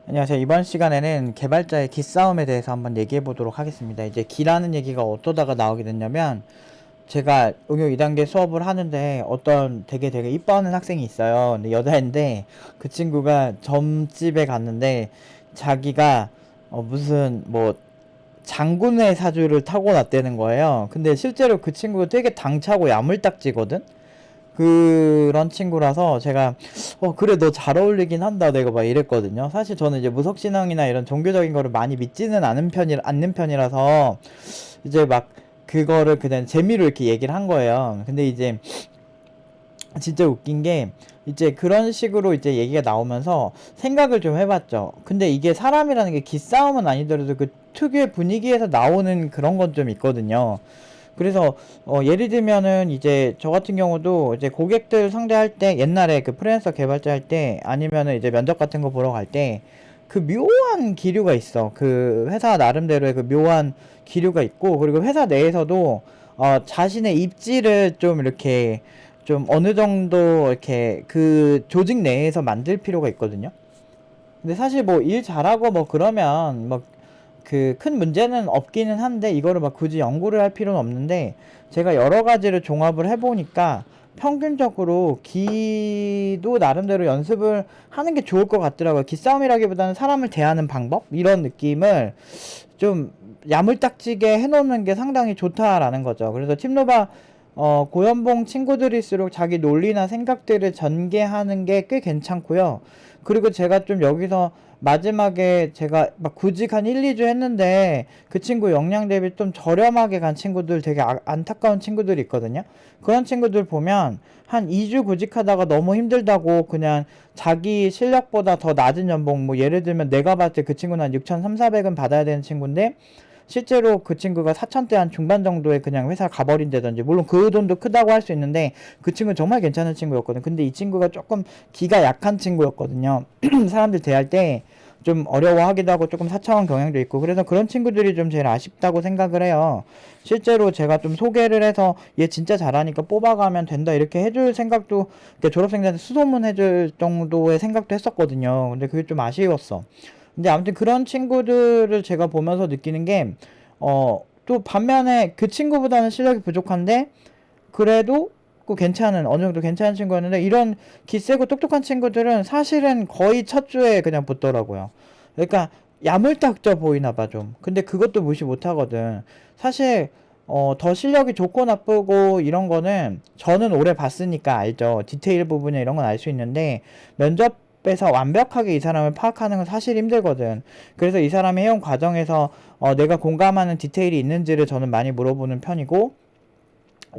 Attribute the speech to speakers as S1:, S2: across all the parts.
S1: 안녕하세요. 이번 시간에는 개발자의 기싸움에 대해서 한번 얘기해 보도록 하겠습니다. 이제 기라는 얘기가 어떠다가 나오게 됐냐면, 제가 응용 2단계 수업을 하는데 어떤 되게 이뻐하는 학생이 있어요. 근데 여자인데 그 친구가 점집에 갔는데 자기가 무슨 뭐 장군의 사주를 타고났다는 거예요. 근데 실제로 그 친구가 되게 당차고 야물딱지거든? 그런 친구라서 제가 그래 너 잘 어울리긴 한다 내가 막 이랬거든요. 사실 저는 이제 무속신앙이나 이런 종교적인 거를 많이 믿지는 않는 편이라서 이제 막 그거를 그냥 재미로 이렇게 얘기를 한 거예요. 근데 이제 진짜 웃긴 게 이제 그런 식으로 이제 얘기가 나오면서 생각을 좀 해봤죠. 근데 이게 사람이라는 게 기싸움은 아니더라도 그 특유의 분위기에서 나오는 그런 건 좀 있거든요. 그래서 예를 들면은 이제 저 같은 경우도 이제 고객들 상대할 때 옛날에 그 프리랜서 개발자 할 때 아니면은 이제 면접 같은 거 보러 갈 때 그 묘한 기류가 있어. 그 회사 나름대로의 그 묘한 기류가 있고, 그리고 회사 내에서도 자신의 입지를 좀 이렇게 좀 어느 정도 이렇게 그 조직 내에서 만들 필요가 있거든요. 근데 사실 뭐 일 잘하고 뭐 그러면 뭐 그 큰 문제는 없기는 한데 이거를 막 굳이 연구를 할 필요는 없는데, 제가 여러 가지를 종합을 해보니까 평균적으로 기도 나름대로 연습을 하는 게 좋을 것 같더라고요. 기싸움이라기보다는 사람을 대하는 방법? 이런 느낌을 좀 야물딱지게 해놓는 게 상당히 좋다라는 거죠. 그래서 팀노바 고연봉 친구들일수록 자기 논리나 생각들을 전개하는 게 꽤 괜찮고요. 그리고 제가 좀 여기서 마지막에 제가 막 구직 한 1, 2주 했는데 그 친구 역량 대비 좀 저렴하게 간 친구들, 되게 안타까운 친구들이 있거든요. 그런 친구들 보면 한 2주 구직하다가 너무 힘들다고 그냥 자기 실력보다 더 낮은 연봉, 뭐 예를 들면 내가 봤을 때 그 친구는 한 6,300, 400은 받아야 되는 친구인데 실제로 그 친구가 4천대 한 중반 정도에 그냥 회사 가버린다든지, 물론 그 돈도 크다고 할 수 있는데 그 친구는 정말 괜찮은 친구였거든. 근데 이 친구가 조금 기가 약한 친구였거든요. 사람들 대할 때 좀 어려워하기도 하고 조금 사차원 경향도 있고, 그래서 그런 친구들이 좀 제일 아쉽다고 생각을 해요. 실제로 제가 좀 소개를 해서 얘 진짜 잘하니까 뽑아가면 된다 이렇게 해줄 생각도, 졸업생들한테 수소문 해줄 정도의 생각도 했었거든요. 근데 그게 좀 아쉬웠어. 근데 아무튼 그런 친구들을 제가 보면서 느끼는 게, 또 반면에 그 친구보다는 실력이 부족한데, 그래도 그 괜찮은, 어느 정도 괜찮은 친구였는데, 이런 기세고 똑똑한 친구들은 사실은 거의 첫 주에 그냥 붙더라고요. 그러니까 야물딱져 보이나 봐, 좀. 근데 그것도 무시 못 하거든. 사실, 더 실력이 좋고 나쁘고 이런 거는 저는 오래 봤으니까 알죠. 디테일 부분에 이런 건 알 수 있는데, 면접에서 완벽하게 이 사람을 파악하는 건 사실 힘들거든. 그래서 이 사람이 해온 과정에서 내가 공감하는 디테일이 있는지를 저는 많이 물어보는 편이고,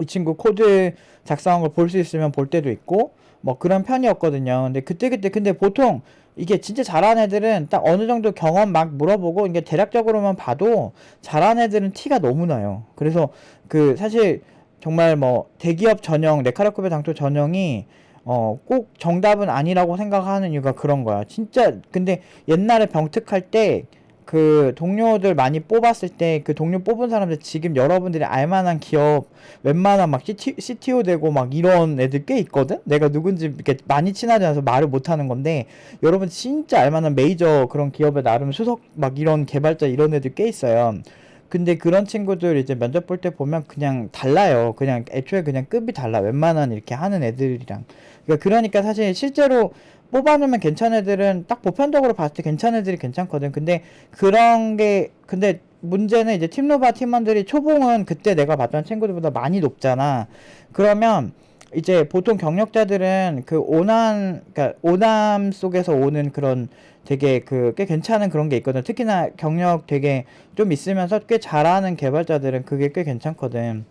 S1: 이 친구 코드 작성한 걸 볼 수 있으면 볼 때도 있고 뭐 그런 편이었거든요. 근데 그때 근데 보통 이게 진짜 잘하는 애들은 딱 어느 정도 경험 막 물어보고 이게 대략적으로만 봐도 잘하는 애들은 티가 너무 나요. 그래서 그 사실 정말 뭐 대기업 전형, 레카라쿠베 당토 전형이 꼭 정답은 아니라고 생각하는 이유가 그런 거야. 진짜. 근데 옛날에 병특할 때 그 동료들 많이 뽑았을 때 그 동료 뽑은 사람들 지금 여러분들이 알만한 기업 웬만한 막 CTO 되고 막 이런 애들 꽤 있거든? 내가 누군지 이렇게 많이 친하지 않아서 말을 못 하는 건데, 여러분 진짜 알만한 메이저 그런 기업에 나름 수석 막 이런 개발자 이런 애들 꽤 있어요. 근데 그런 친구들 이제 면접 볼 때 보면 그냥 달라요. 그냥 애초에 그냥 급이 달라. 웬만한 이렇게 하는 애들이랑. 그러니까 사실 실제로 뽑아놓으면 괜찮은 애들은 딱 보편적으로 봤을 때 괜찮은 애들이 괜찮거든. 근데 그런 게, 근데 문제는 이제 팀노바 팀원들이 초봉은 그때 내가 봤던 친구들보다 많이 높잖아. 그러면 이제 보통 경력자들은 그 그러니까 오남 속에서 오는 그런 되게 그 꽤 괜찮은 그런 게 있거든. 특히나 경력 되게 좀 있으면서 꽤 잘하는 개발자들은 그게 꽤 괜찮거든.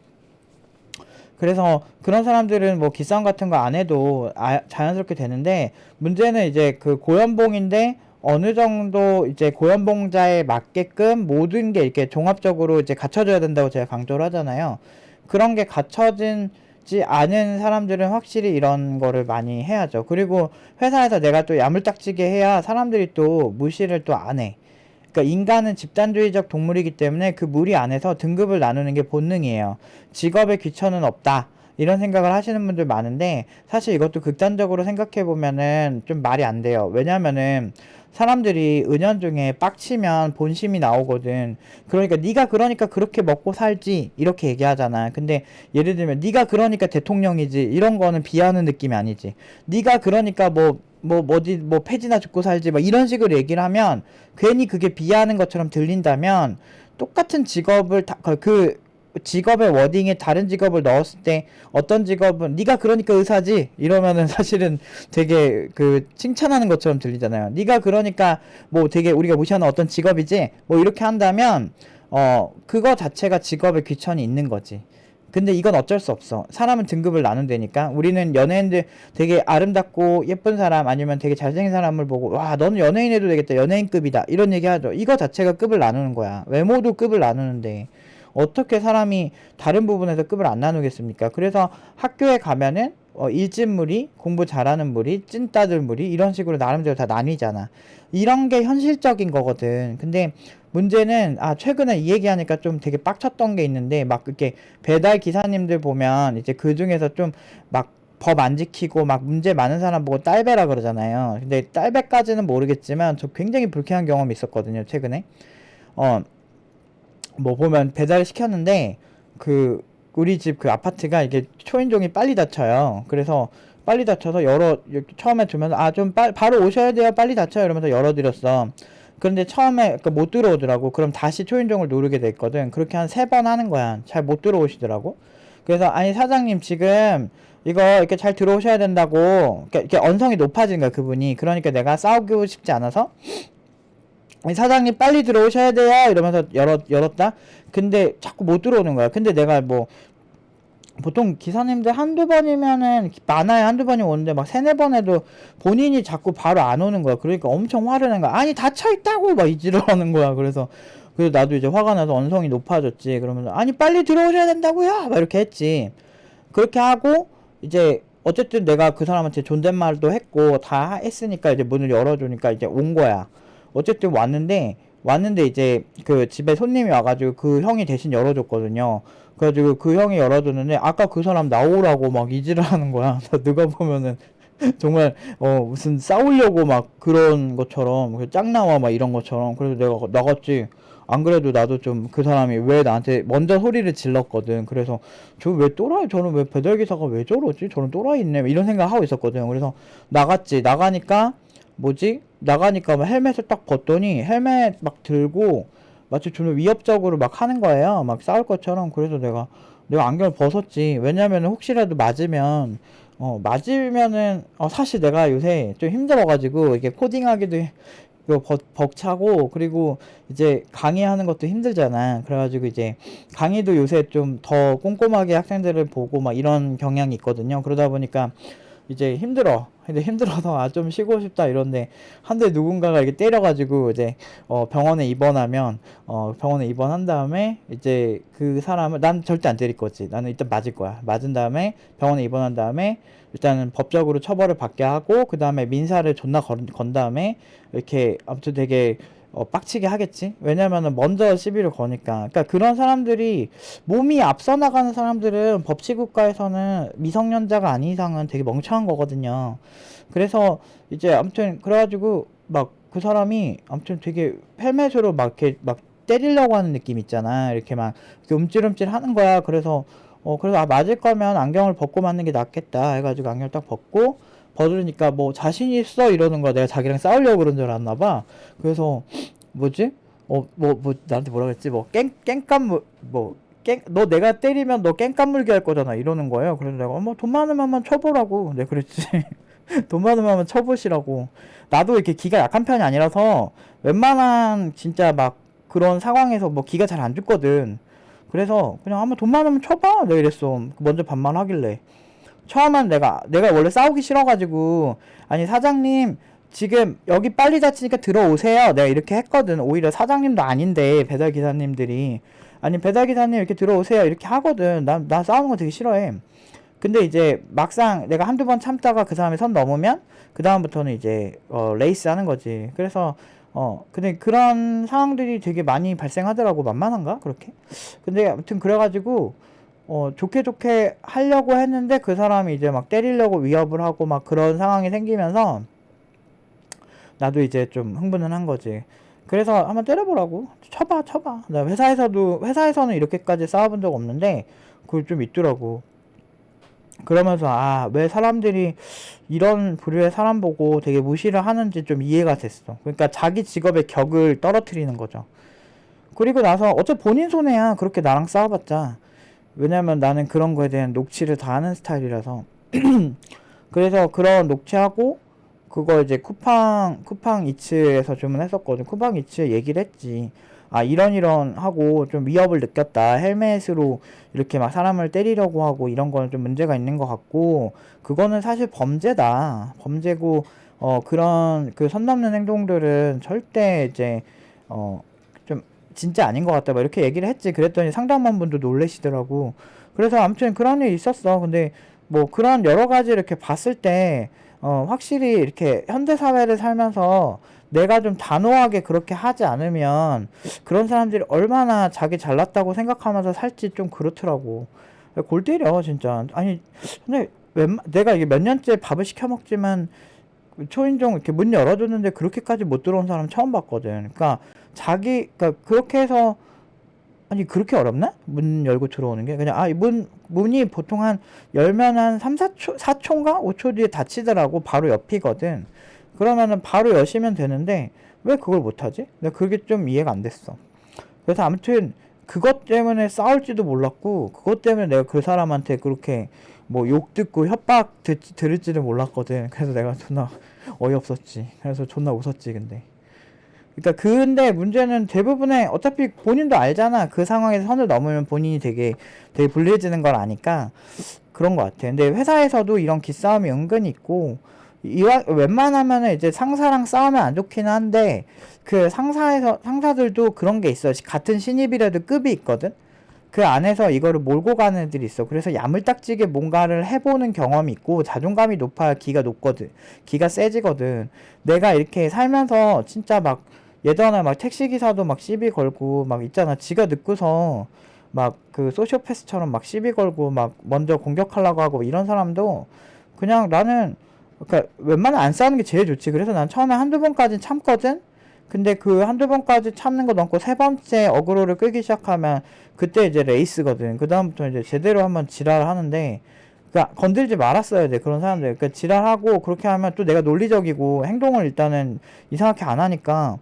S1: 그래서 그런 사람들은 뭐 기싸움 같은 거 안 해도 자연스럽게 되는데, 문제는 이제 그 고연봉인데 어느 정도 이제 고연봉자에 맞게끔 모든 게 이렇게 종합적으로 이제 갖춰져야 된다고 제가 강조를 하잖아요. 그런 게 갖춰지지 않은 사람들은 확실히 이런 거를 많이 해야죠. 그리고 회사에서 내가 또 야물딱지게 해야 사람들이 또 무시를 또 안 해. 그러니까 인간은 집단주의적 동물이기 때문에 그 무리 안에서 등급을 나누는 게 본능이에요. 직업에 귀천은 없다, 이런 생각을 하시는 분들 많은데, 사실 이것도 극단적으로 생각해 보면은 좀 말이 안 돼요. 왜냐면은 사람들이 은연중에 빡치면 본심이 나오거든. 그러니까 네가 그러니까 그렇게 먹고 살지 이렇게 얘기하잖아. 근데 예를 들면 네가 그러니까 대통령이지 이런 거는 비하하는 느낌이 아니지. 네가 그러니까 뭐 패지나 죽고 살지 막 이런 식으로 얘기를 하면 괜히 그게 비하하는 것처럼 들린다면 똑같은 직업을 그 직업의 워딩에 다른 직업을 넣었을 때 어떤 직업은 네가 그러니까 의사지 이러면은 사실은 되게 그 칭찬하는 것처럼 들리잖아요. 네가 그러니까 뭐 되게 우리가 무시하는 어떤 직업이지 뭐 이렇게 한다면 그거 자체가 직업에 귀천이 있는 거지. 근데 이건 어쩔 수 없어. 사람은 등급을 나눈다니까. 우리는 연예인들 되게 아름답고 예쁜 사람 아니면 되게 잘생긴 사람을 보고 와 너는 연예인 해도 되겠다 연예인급이다 이런 얘기 하죠. 이거 자체가 급을 나누는 거야. 외모도 급을 나누는데 어떻게 사람이 다른 부분에서 급을 안 나누겠습니까? 그래서 학교에 가면은 일진 무리, 공부 잘하는 무리, 찐따들 무리 이런 식으로 나름대로 다 나뉘잖아. 이런 게 현실적인 거거든. 근데 문제는 최근에 이 얘기하니까 좀 되게 빡쳤던 게 있는데 막 이렇게 배달 기사님들 보면 이제 그 중에서 좀 막 법 안 지키고 막 문제 많은 사람 보고 딸배라 그러잖아요. 근데 딸배까지는 모르겠지만 저 굉장히 불쾌한 경험이 있었거든요, 최근에. 어, 뭐 보면 배달을 시켰는데 그 우리 집 그 아파트가 이게 초인종이 빨리 닫혀요. 그래서 빨리 닫혀서 처음에 주면 좀 바로 오셔야 돼요. 빨리 닫혀요. 이러면서 열어드렸어. 그런데 처음에 못 들어오더라고. 그럼 다시 초인종을 누르게 됐거든. 그렇게 한 3번 하는 거야. 잘 못 들어오시더라고. 그래서 아니 사장님 지금 이거 이렇게 잘 들어오셔야 된다고 이렇게 언성이 높아진 거야 그분이. 그러니까 내가 싸우고 싶지 않아서 사장님 빨리 들어오셔야 돼요 이러면서 열었다. 근데 자꾸 못 들어오는 거야. 근데 내가 뭐 보통 기사님들 한두 번이면은 많아야 한두 번이 오는데 막 세네 번 해도 본인이 자꾸 바로 안 오는 거야. 그러니까 엄청 화를 낸 거야. 아니 닫혀 있다고 막 이지를 하는 거야. 그래서 나도 이제 화가 나서 언성이 높아졌지. 그러면서 아니 빨리 들어오셔야 된다고요 막 이렇게 했지. 그렇게 하고 이제 어쨌든 내가 그 사람한테 존댓말도 했고 다 했으니까 이제 문을 열어주니까 이제 온 거야. 어쨌든 왔는데 이제 그 집에 손님이 와가지고 그 형이 대신 열어줬거든요. 그래가지고 그 형이 열어줬는데 아까 그 사람 나오라고 막 이지를 하는 거야. 누가 보면은 정말 무슨 싸우려고 막 그런 것처럼 짱 나와 막 이런 것처럼. 그래서 내가 나갔지. 안 그래도 나도 좀 그 사람이 왜 나한테 먼저 소리를 질렀거든. 그래서 저 왜 또라이 저는 왜 배달기사가 왜 저러지? 저는 또라이 있네 이런 생각하고 있었거든. 그래서 나갔지. 나가니까 막 헬멧을 딱 벗더니 헬멧 막 들고 마치 좀 위협적으로 막 하는 거예요. 막 싸울 것처럼. 그래서 내가 안경을 벗었지. 왜냐면은 혹시라도 맞으면은 사실 내가 요새 좀 힘들어가지고 이게 코딩하기도 벅차고 그리고 이제 강의하는 것도 힘들잖아. 그래가지고 이제 강의도 요새 좀 더 꼼꼼하게 학생들을 보고 막 이런 경향이 있거든요. 그러다 보니까 이제 힘들어. 근데 힘들어서 좀 쉬고 싶다 이런데 한 대 누군가가 이렇게 때려가지고 이제 병원에 입원한 다음에 이제 그 사람을 난 절대 안 때릴 거지. 나는 일단 맞을 거야. 맞은 다음에 병원에 입원한 다음에 일단은 법적으로 처벌을 받게 하고 그 다음에 민사를 존나 건 다음에 이렇게 아무튼 되게 빡치게 하겠지. 왜냐면은 먼저 시비를 거니까. 그러니까 그런 사람들이 몸이 앞서 나가는 사람들은 법치국가에서는 미성년자가 아닌 이상은 되게 멍청한 거거든요. 그래서 이제 아무튼 그래가지고 막 그 사람이 아무튼 되게 헬멧으로 막 이렇게 막 때리려고 하는 느낌 있잖아. 이렇게 막 이렇게 움찔움찔 하는 거야. 그래서 맞을 거면 안경을 벗고 맞는 게 낫겠다 해가지고 안경을 딱 벗으니까 뭐 자신 있어 이러는 거야. 내가 자기랑 싸우려고 그런 줄 알았나 봐. 그래서 뭐지? 나한테 뭐라 그랬지? 너 내가 때리면 너 깽깜물게 할 거잖아 이러는 거예요. 그래서 내가 돈 많으면 한번 쳐보라고 내가 그랬지. 돈 많으면 한번 쳐보시라고. 나도 이렇게 기가 약한 편이 아니라서 웬만한 진짜 막 그런 상황에서 뭐 기가 잘 안 죽거든. 그래서 그냥 한번 돈 많으면 쳐봐 내가 이랬어. 먼저 반말하길래. 처음엔 내가 원래 싸우기 싫어가지고 아니 사장님 지금 여기 빨리 닫히니까 들어오세요 내가 이렇게 했거든. 오히려 사장님도 아닌데 배달기사님들이 아니 배달기사님 이렇게 들어오세요 이렇게 하거든. 나 싸우는 거 되게 싫어해. 근데 이제 막상 내가 한두 번 참다가 그 사람이 선 넘으면 그 다음부터는 이제 레이스 하는 거지. 그래서 근데 그런 상황들이 되게 많이 발생하더라고. 만만한가 그렇게. 근데 아무튼 그래가지고 좋게 하려고 했는데 그 사람이 이제 막 때리려고 위협을 하고 막 그런 상황이 생기면서 나도 이제 좀 흥분은 한 거지. 그래서 한번 때려보라고. 쳐봐. 나 회사에서는 이렇게까지 싸워본 적 없는데, 그걸 좀 있더라고. 그러면서, 아, 왜 사람들이 이런 부류의 사람 보고 되게 무시를 하는지 좀 이해가 됐어. 그러니까 자기 직업의 격을 떨어뜨리는 거죠. 그리고 나서, 어차피 본인 손해야. 그렇게 나랑 싸워봤자. 왜냐면 나는 그런 거에 대한 녹취를 다 하는 스타일이라서. 그래서 그런 녹취하고, 그거 이제 쿠팡 이츠에서 주문했었거든. 쿠팡 이츠에 얘기를 했지. 아, 이런 하고 좀 위협을 느꼈다. 헬멧으로 이렇게 막 사람을 때리려고 하고 이런 거는 좀 문제가 있는 것 같고, 그거는 사실 범죄다. 범죄고, 그런 그 선 넘는 행동들은 절대 이제, 좀 진짜 아닌 것 같다. 막 이렇게 얘기를 했지. 그랬더니 상담원분도 놀래시더라고. 그래서 아무튼 그런 일이 있었어. 근데 뭐 그런 여러 가지 이렇게 봤을 때, 확실히 이렇게 현대 사회를 살면서 내가 좀 단호하게 그렇게 하지 않으면 그런 사람들이 얼마나 자기 잘났다고 생각하면서 살지 좀 그렇더라고. 골 때려 진짜. 아니 근데 내가 이게 몇 년째 밥을 시켜 먹지만 초인종 이렇게 문 열어줬는데 그렇게까지 못 들어온 사람 처음 봤거든. 그러니까 그러니까 그렇게 해서, 아니 그렇게 어렵나? 문 열고 들어오는 게 그냥, 아, 문이 보통 한 열면 한 3, 4초, 4초인가 5초 뒤에 닫히더라고. 바로 옆이거든. 그러면은 바로 여시면 되는데 왜 그걸 못 하지? 내가 그게 좀 이해가 안 됐어. 그래서 아무튼 그것 때문에 싸울지도 몰랐고, 그것 때문에 내가 그 사람한테 그렇게 뭐 욕 듣고 협박 들을지도 몰랐거든. 그래서 내가 존나 어이없었지. 그래서 존나 웃었지. 근데 문제는 대부분의, 어차피 본인도 알잖아. 그 상황에서 선을 넘으면 본인이 되게 불리해지는 걸 아니까 그런 것 같아. 근데 회사에서도 이런 기싸움이 은근히 있고, 웬만하면은 이제 상사랑 싸우면 안 좋긴 한데, 그 상사들도 그런 게 있어. 같은 신입이라도 급이 있거든? 그 안에서 이거를 몰고 가는 애들이 있어. 그래서 야물딱지게 뭔가를 해보는 경험이 있고, 자존감이 높아야 기가 높거든. 기가 세지거든. 내가 이렇게 살면서 진짜 막, 예전에 막 택시기사도 막 시비 걸고, 막 있잖아. 지가 늦고서, 막 그 소시오패스처럼 막 시비 걸고, 막 먼저 공격하려고 하고, 이런 사람도 그냥 나는, 그러니까 웬만하면 안 싸우는 게 제일 좋지. 그래서 난 처음에 한두 번까지는 참거든? 근데 그 한두 번까지 참는 거 넘고 세 번째 어그로를 끌기 시작하면 그때 이제 레이스거든. 그 다음부터 이제 제대로 한번 지랄을 하는데, 그러니까 건들지 말았어야 돼. 그런 사람들. 그러니까 지랄하고 그렇게 하면 또 내가 논리적이고 행동을 일단은 이상하게 안 하니까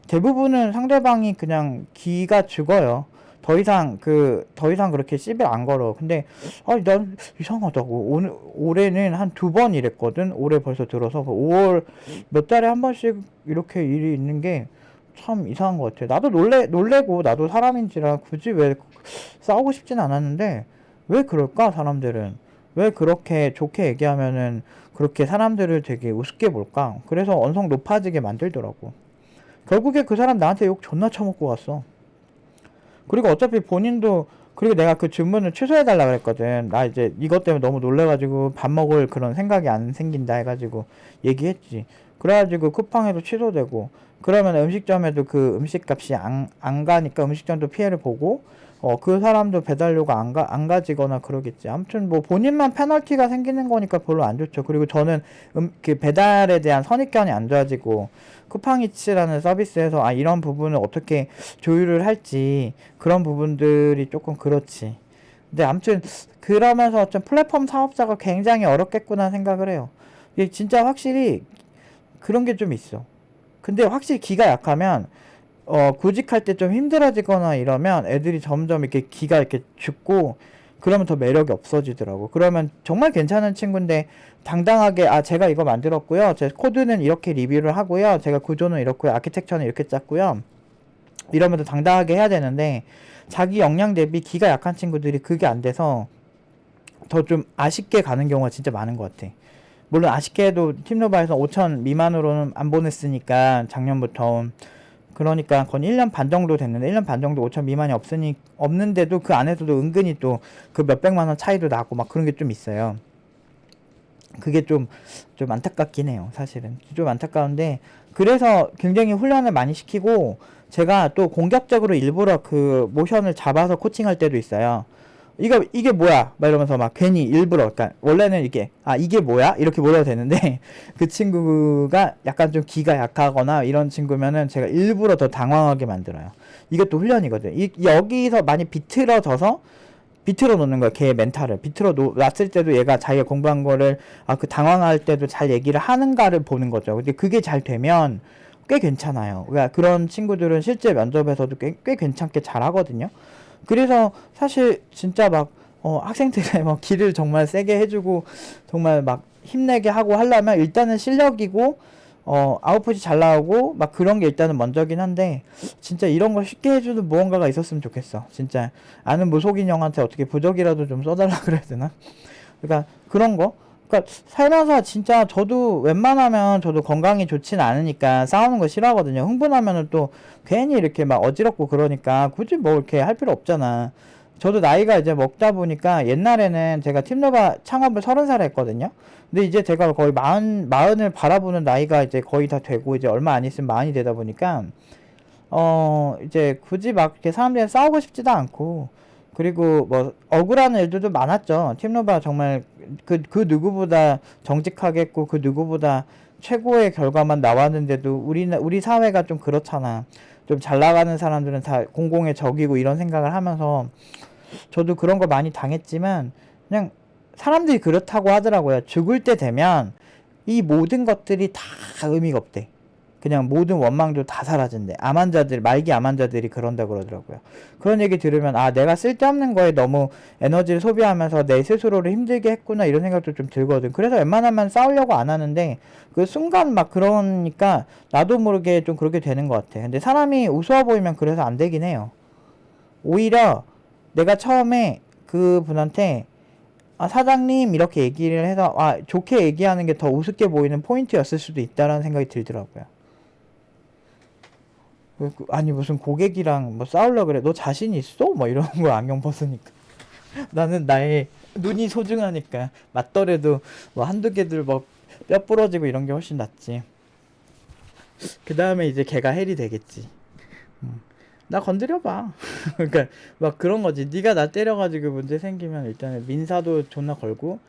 S1: 대부분은 상대방이 그냥 기가 죽어요. 더 이상 그렇게 시비 안 걸어. 근데, 난 이상하다고. 올해는 한 두 번 이랬거든? 올해 벌써 들어서. 5월 몇 달에 한 번씩 이렇게 일이 있는 게 참 이상한 것 같아. 나도 놀래고, 나도 사람인지라 굳이 왜 싸우고 싶진 않았는데, 왜 그럴까, 사람들은? 왜 그렇게 좋게 얘기하면은 그렇게 사람들을 되게 우습게 볼까? 그래서 언성 높아지게 만들더라고. 결국에 그 사람 나한테 욕 존나 처먹고 갔어. 그리고 어차피 본인도, 그리고 내가 그 주문을 취소해달라 그랬거든. 나 이제 이것 때문에 너무 놀래가지고 밥 먹을 그런 생각이 안 생긴다 해가지고 얘기했지. 그래가지고 쿠팡에도 취소되고, 그러면 음식점에도 그 음식값이 안 가니까 음식점도 피해를 보고, 그 사람도 배달료가 안 가지거나 그러겠지. 아무튼 뭐 본인만 페널티가 생기는 거니까 별로 안 좋죠. 그리고 저는 그 배달에 대한 선입견이 안 좋아지고, 쿠팡이츠라는 서비스에서 이런 부분을 어떻게 조율을 할지, 그런 부분들이 조금 그렇지. 근데 아무튼 그러면서 좀 플랫폼 사업자가 굉장히 어렵겠구나 생각을 해요. 이게 진짜 확실히 그런 게 좀 있어. 근데 확실히 기가 약하면, 구직할 때 좀 힘들어지거나 이러면 애들이 점점 이렇게 기가 이렇게 죽고, 그러면 더 매력이 없어지더라고. 그러면 정말 괜찮은 친구인데 당당하게, 제가 이거 만들었고요. 제 코드는 이렇게 리뷰를 하고요. 제가 구조는 이렇고요. 아키텍처는 이렇게 짰고요. 이러면서 당당하게 해야 되는데, 자기 역량 대비 기가 약한 친구들이 그게 안 돼서 더 좀 아쉽게 가는 경우가 진짜 많은 것 같아. 물론 아쉽게 해도 팀노바에서 5천 미만으로는 안 보냈으니까, 작년부터. 그러니까 건 1년 반 정도 됐는데, 1년 반 정도 5천 미만이 없는데도 그 안에서도 은근히 또 그 몇백만 원 차이도 나고 막 그런 게 좀 있어요. 그게 좀 안타깝긴 해요, 사실은. 좀 안타까운데, 그래서 굉장히 훈련을 많이 시키고, 제가 또 공격적으로 일부러 그 모션을 잡아서 코칭할 때도 있어요. 이게 뭐야? 막 이러면서 막 괜히 일부러, 그러니까 원래는 이게, 이게 뭐야? 이렇게 물어도 되는데, 그 친구가 약간 좀 기가 약하거나 이런 친구면은 제가 일부러 더 당황하게 만들어요. 이것도 훈련이거든. 여기서 많이 비틀어 놓는 거야, 걔의 멘탈을. 놨을 때도 얘가 자기가 공부한 거를, 그 당황할 때도 잘 얘기를 하는가를 보는 거죠. 근데 그게 잘 되면 꽤 괜찮아요. 그러니까 그런 친구들은 실제 면접에서도 꽤 괜찮게 잘 하거든요. 그래서 사실 진짜 막 학생들의 뭐 기를 정말 세게 해주고 정말 막 힘내게 하고 하려면 일단은 실력이고 아웃풋이 잘 나오고 막 그런 게 일단은 먼저긴 한데 진짜 이런 걸 쉽게 해주는 무언가가 있었으면 좋겠어. 진짜 아는 무속인 형한테 어떻게 부적이라도 좀 써달라 그래야 되나? 그러니까 그런 거. 그러니까 살면서 진짜 저도 웬만하면 저도 건강이 좋진 않으니까 싸우는 거 싫어하거든요. 흥분하면은 또 괜히 이렇게 막 어지럽고 그러니까 굳이 뭐 이렇게 할 필요 없잖아. 저도 나이가 이제 먹다 보니까 옛날에는 제가 팀노바 창업을 30살에 했거든요. 근데 이제 제가 거의 마흔을 바라보는 나이가 이제 거의 다 되고 이제 얼마 안 있으면 마흔이 되다 보니까 이제 굳이 막 이렇게 사람들이랑 싸우고 싶지도 않고, 그리고 뭐, 억울한 일들도 많았죠. 팀노바 정말 그 누구보다 정직하게 했고, 그 누구보다 최고의 결과만 나왔는데도 우리 사회가 좀 그렇잖아. 좀 잘 나가는 사람들은 다 공공의 적이고 이런 생각을 하면서, 저도 그런 거 많이 당했지만, 그냥 사람들이 그렇다고 하더라고요. 죽을 때 되면 이 모든 것들이 다 의미가 없대. 그냥 모든 원망도 다 사라진대. 말기 암 환자들이 그런다 그러더라고요. 그런 얘기 들으면, 내가 쓸데없는 거에 너무 에너지를 소비하면서 내 스스로를 힘들게 했구나, 이런 생각도 좀 들거든. 그래서 웬만하면 싸우려고 안 하는데, 그 순간 막 그러니까, 나도 모르게 좀 그렇게 되는 것 같아. 근데 사람이 우스워 보이면 그래서 안 되긴 해요. 오히려, 내가 처음에 그 분한테, 사장님, 이렇게 얘기를 해서, 좋게 얘기하는 게 더 우습게 보이는 포인트였을 수도 있다라는 생각이 들더라고요. 아니 무슨 고객이랑 뭐 싸울라 그래? 너 자신 있어? 뭐 이러는 거야, 안경 벗으니까. 나는 나의 눈이 소중하니까 맞더라도 뭐 한두 개들 뭐 뼈 부러지고 이런 게 훨씬 낫지. 그 다음에 이제 걔가 헬이 되겠지. 나 건드려봐. 그러니까 막 그런 거지. 네가 나 때려가지고 문제 생기면 일단은 민사도 존나 걸고,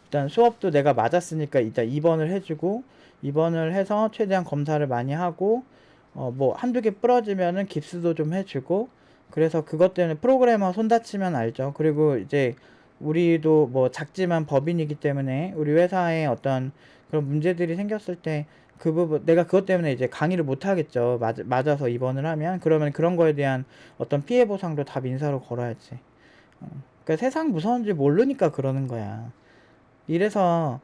S1: 일단 수업도 내가 맞았으니까 일단 입원을 해주고, 입원을 해서 최대한 검사를 많이 하고, 뭐 한두 개 부러지면은 깁스도 좀 해주고. 그래서 그것 때문에 프로그래머 손 다치면 알죠. 그리고 이제 우리도 뭐 작지만 법인이기 때문에 우리 회사에 어떤 그런 문제들이 생겼을 때 그 부분 내가 그것 때문에 이제 강의를 못 하겠죠. 맞아서 입원을 하면. 그러면 그런 거에 대한 어떤 피해 보상도 다 민사로 걸어야지. 그러니까 세상 무서운지 모르니까 그러는 거야. 이래서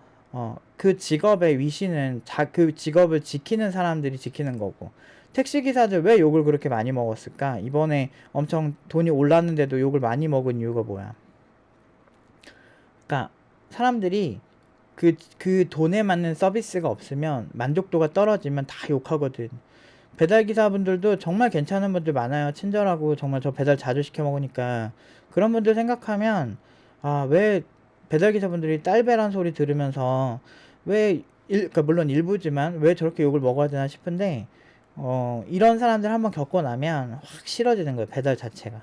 S1: 그 직업의 위신은 그 직업을 지키는 사람들이 지키는 거고, 택시기사들 왜 욕을 그렇게 많이 먹었을까? 이번에 엄청 돈이 올랐는데도 욕을 많이 먹은 이유가 뭐야? 그러니까 사람들이 그 돈에 맞는 서비스가 없으면, 만족도가 떨어지면 다 욕하거든. 배달기사분들도 정말 괜찮은 분들 많아요. 친절하고 정말 저 배달 자주 시켜 먹으니까. 그런 분들 생각하면, 왜 배달기사분들이 딸배란 소리 들으면서 그러니까 물론 일부지만 왜 저렇게 욕을 먹어야 되나 싶은데, 이런 사람들 한번 겪고 나면 확 싫어지는 거예요, 배달 자체가.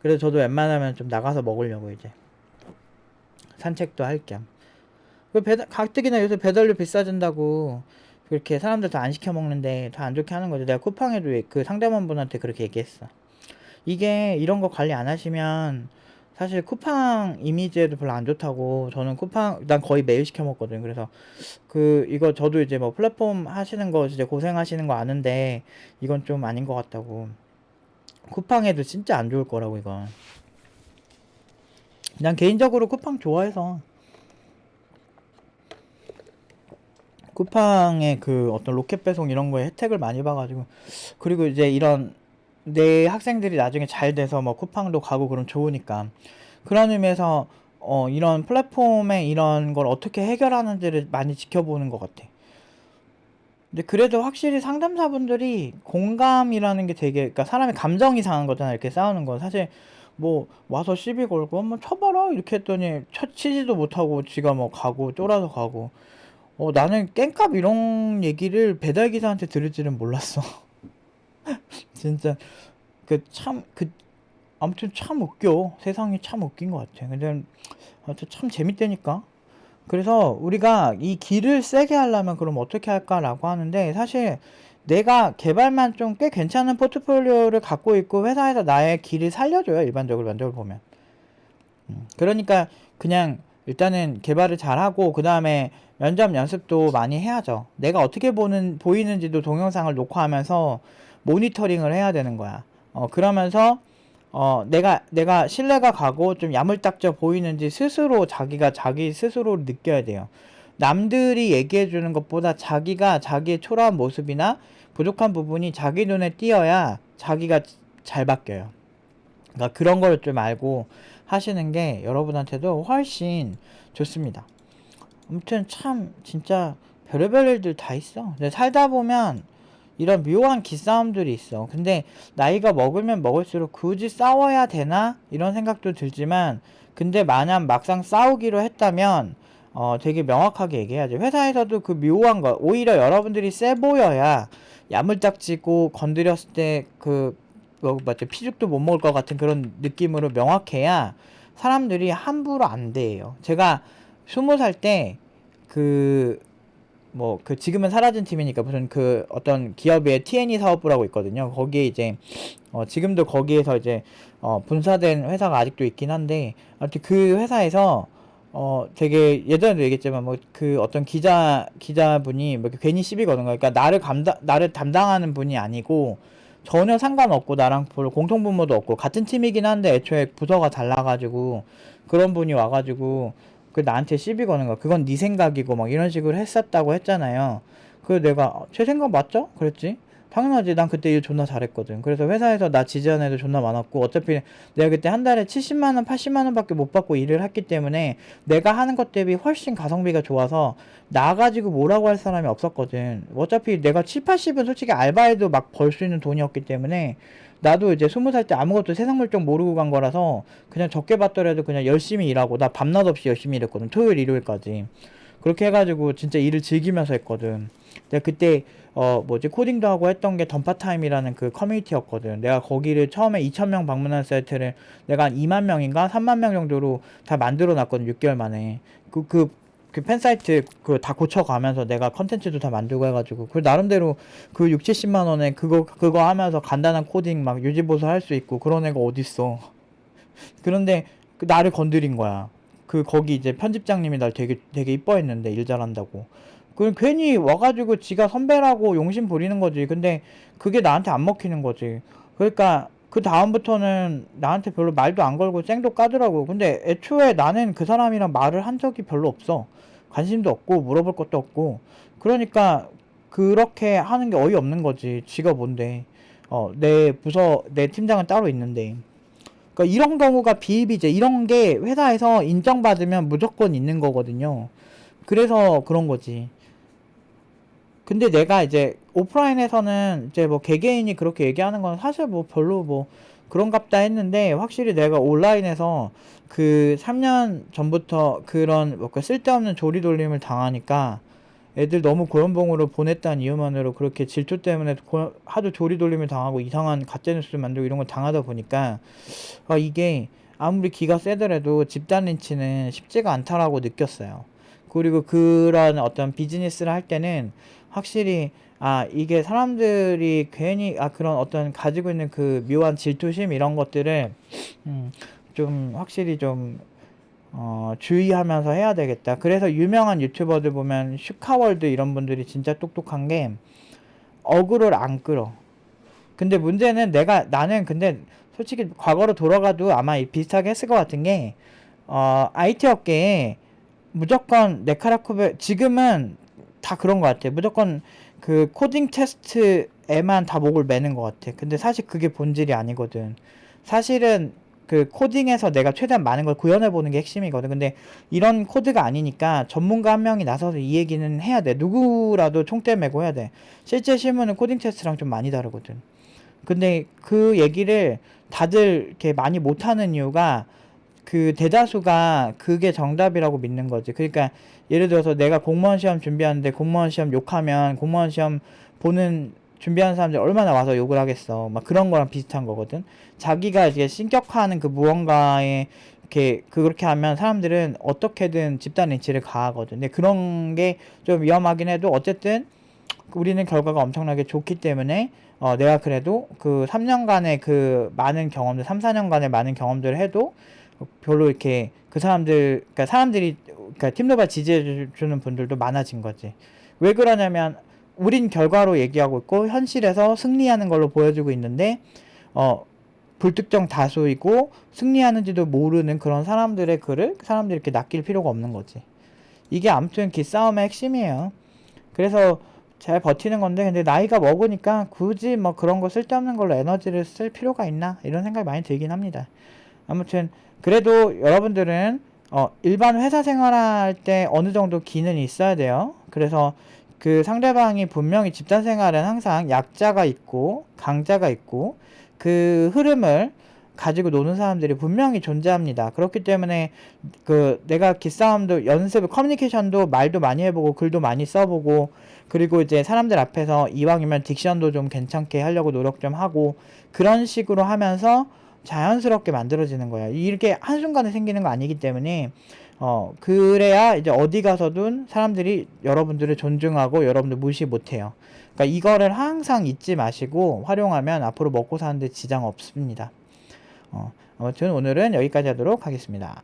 S1: 그래서 저도 웬만하면 좀 나가서 먹으려고 이제 산책도 할 겸. 가뜩이나 요새 배달료 비싸진다고 그렇게 사람들 다 안 시켜 먹는데 다 안 좋게 하는 거죠. 내가 쿠팡에도 그 상대방분한테 그렇게 얘기했어. 이게 이런 거 관리 안 하시면 사실 쿠팡 이미지에도 별로 안 좋다고. 저는 난 거의 매일 시켜 먹거든. 그래서 이거 저도 이제 뭐 플랫폼 하시는 거 진짜 고생하시는 거 아는데 이건 좀 아닌 것 같다고. 쿠팡에도 진짜 안 좋을 거라고, 이건. 난 개인적으로 쿠팡 좋아해서. 쿠팡의 그 어떤 로켓 배송 이런 거에 혜택을 많이 봐가지고. 그리고 이제 이런 내 학생들이 나중에 잘 돼서 뭐 쿠팡도 가고 그럼 좋으니까. 그런 의미에서 이런 플랫폼에 이런 걸 어떻게 해결하는지를 많이 지켜보는 것 같아. 근데 그래도 확실히 상담사분들이 공감이라는 게 되게, 그러니까 사람의 감정이 상한 거잖아, 이렇게 싸우는 건. 사실 뭐 와서 시비 걸고 뭐 쳐봐라 이렇게 했더니 치지도 못하고 지가 뭐 가고 쫄아서 가고. 나는 깽값 이런 얘기를 배달기사한테 들을 줄은 몰랐어. 진짜 그 참 아무튼 참 웃겨. 세상이 참 웃긴 것 같아. 근데 아무튼 참 재밌다니까. 그래서 우리가 이 길을 세게 하려면 그럼 어떻게 할까라고 하는데, 사실 내가 개발만 좀 꽤 괜찮은 포트폴리오를 갖고 있고 회사에서 나의 길을 살려줘요. 일반적으로 면접을 보면. 그러니까 그냥 일단은 개발을 잘하고 그 다음에 면접 연습도 많이 해야죠. 내가 어떻게 보이는지도 동영상을 녹화하면서 모니터링을 해야 되는 거야. 그러면서 내가 신뢰가 가고 좀 야물딱져 보이는지 스스로 자기 스스로 느껴야 돼요. 남들이 얘기해 주는 것보다 자기가 자기의 초라한 모습이나 부족한 부분이 자기 눈에 띄어야 자기가 잘 바뀌어요. 그러니까 그런 걸 좀 알고 하시는 게 여러분한테도 훨씬 좋습니다. 아무튼 참 진짜 별의별 일들 다 있어. 근데 살다 보면 이런 묘한 기싸움들이 있어. 근데 나이가 먹으면 먹을수록 굳이 싸워야 되나? 이런 생각도 들지만, 근데 만약 막상 싸우기로 했다면 되게 명확하게 얘기해야죠. 회사에서도 그 묘한 거, 오히려 여러분들이 세 보여야 야물딱지고 건드렸을 때 맞죠? 피죽도 못 먹을 것 같은 그런 느낌으로 명확해야 사람들이 함부로 안 대요. 제가 20살 때 지금은 사라진 팀이니까 무슨 어떤 기업의 T&E 사업부라고 있거든요. 거기에 이제 지금도 거기에서 이제 분사된 회사가 아직도 있긴 한데, 아무튼 그 회사에서 되게 예전에도 얘기했지만 어떤 기자분이 괜히 시비 거는 거야. 그러니까 나를 담당하는 분이 아니고 전혀 상관없고 나랑 별로 공통분모도 없고 같은 팀이긴 한데 애초에 부서가 달라가지고 그런 분이 와가지고 나한테 시비 거는 거야. 그건 네 생각이고 막 이런 식으로 했었다고 했잖아요. 그래서 내가 제 생각 맞죠? 그랬지. 당연하지. 난 그때 일 존나 잘했거든. 그래서 회사에서 나 지지하는 애도 존나 많았고, 어차피 내가 그때 한 달에 70만원 80만원 밖에 못 받고 일을 했기 때문에 내가 하는 것 대비 훨씬 가성비가 좋아서 나 가지고 뭐라고 할 사람이 없었거든. 어차피 내가 7, 80은 솔직히 알바해도 막 벌 수 있는 돈이었기 때문에 나도 이제 20살 때 아무것도 세상 물정 모르고 간 거라서 그냥 적게 받더라도 그냥 열심히 일하고, 나 밤낮 없이 열심히 일했거든. 토요일 일요일까지. 그렇게 해가지고 진짜 일을 즐기면서 했거든. 내가 그때 코딩도 하고 했던 게 던파타임이라는 그 커뮤니티였거든. 내가 거기를 처음에 2,000명 방문한 사이트를 내가 한 2만 명인가 3만 명 정도로 다 만들어 놨거든. 6개월 만에. 그 팬사이트 다 고쳐가면서 내가 컨텐츠도 다 만들고 해가지고 나름대로 6, 70만 원에 그거 하면서 간단한 코딩 막 유지보수 할 수 있고 그런 애가 어딨어. 그런데 나를 건드린 거야. 거기 이제 편집장님이 날 되게 이뻐했는데 일 잘한다고. 괜히 와가지고 지가 선배라고 용심 부리는 거지. 근데 그게 나한테 안 먹히는 거지. 그러니까 그 다음부터는 나한테 별로 말도 안 걸고 쌩도 까더라고. 근데 애초에 나는 그 사람이랑 말을 한 적이 별로 없어. 관심도 없고 물어볼 것도 없고. 그러니까 그렇게 하는 게 어이없는 거지. 지가 뭔데. 내 팀장은 따로 있는데. 그러니까 이런 경우가 비일비재. 이런 게 회사에서 인정받으면 무조건 있는 거거든요. 그래서 그런 거지. 근데 내가 이제 오프라인에서는 이제 개개인이 그렇게 얘기하는 건 사실 별로 그런갑다 했는데, 확실히 내가 온라인에서 3년 전부터 그런 쓸데없는 조리돌림을 당하니까 애들 너무 고연봉으로 보냈다는 이유만으로 그렇게 질투 때문에 하도 조리돌림을 당하고 이상한 가짜뉴스 만들고 이런 걸 당하다 보니까 이게 아무리 기가 세더라도 집단 린치는 쉽지가 않다라고 느꼈어요. 그리고 그런 어떤 비즈니스를 할 때는 확실히 이게 사람들이 괜히 그런 어떤 가지고 있는 묘한 질투심 이런 것들을 좀 확실히 좀 주의하면서 해야 되겠다. 그래서 유명한 유튜버들 보면 슈카월드 이런 분들이 진짜 똑똑한 게 어그로를 안 끌어. 근데 문제는 나는 근데 솔직히 과거로 돌아가도 아마 비슷하게 했을 것 같은 게 IT 업계에 무조건 네카라쿠베 지금은 다 그런 것 같아. 무조건 코딩 테스트에만 다 목을 매는 것 같아. 근데 사실 그게 본질이 아니거든. 사실은 코딩에서 내가 최대한 많은 걸 구현해보는 게 핵심이거든. 근데 이런 코드가 아니니까 전문가 한 명이 나서서 이 얘기는 해야 돼. 누구라도 총대 메고 해야 돼. 실제 실무는 코딩 테스트랑 좀 많이 다르거든. 근데 그 얘기를 다들 이렇게 많이 못하는 이유가 대다수가 그게 정답이라고 믿는 거지. 그러니까 예를 들어서 내가 공무원 시험 준비하는데 공무원 시험 욕하면 공무원 시험 보는 준비하는 사람들이 얼마나 와서 욕을 하겠어. 막 그런 거랑 비슷한 거거든. 자기가 이제 신격화하는 그 무언가에 이렇게 그렇게 하면 사람들은 어떻게든 집단 린치를 가하거든. 근데 그런 게 좀 위험하긴 해도 어쨌든 우리는 결과가 엄청나게 좋기 때문에 내가 그래도 그 3년간의 그 많은 경험들, 3, 4년간의 많은 경험들을 해도 별로 이렇게 그 사람들, 그러니까 사람들이, 그러니까 팀노바 지지해주는 분들도 많아진 거지. 왜 그러냐면, 우린 결과로 얘기하고 있고, 현실에서 승리하는 걸로 보여주고 있는데, 불특정 다수이고, 승리하는지도 모르는 그런 사람들의 글을 사람들이 이렇게 낚일 필요가 없는 거지. 이게 아무튼 기싸움의 핵심이에요. 그래서 잘 버티는 건데, 근데 나이가 먹으니까 굳이 뭐 그런 거 쓸데없는 걸로 에너지를 쓸 필요가 있나? 이런 생각이 많이 들긴 합니다. 아무튼 그래도 여러분들은 일반 회사 생활할 때 어느 정도 기능이 있어야 돼요. 그래서 그 상대방이 분명히 집단 생활은 항상 약자가 있고 강자가 있고 그 흐름을 가지고 노는 사람들이 분명히 존재합니다. 그렇기 때문에 그 내가 기싸움도 연습, 커뮤니케이션도 말도 많이 해보고 글도 많이 써보고 그리고 이제 사람들 앞에서 이왕이면 딕션도 좀 괜찮게 하려고 노력 좀 하고 그런 식으로 하면서 자연스럽게 만들어지는 거야. 이렇게 한순간에 생기는 거 아니기 때문에 그래야 이제 어디 가서든 사람들이 여러분들을 존중하고 여러분들 무시 못해요. 그러니까 이거를 항상 잊지 마시고 활용하면 앞으로 먹고 사는데 지장 없습니다. 아무튼 오늘은 여기까지 하도록 하겠습니다.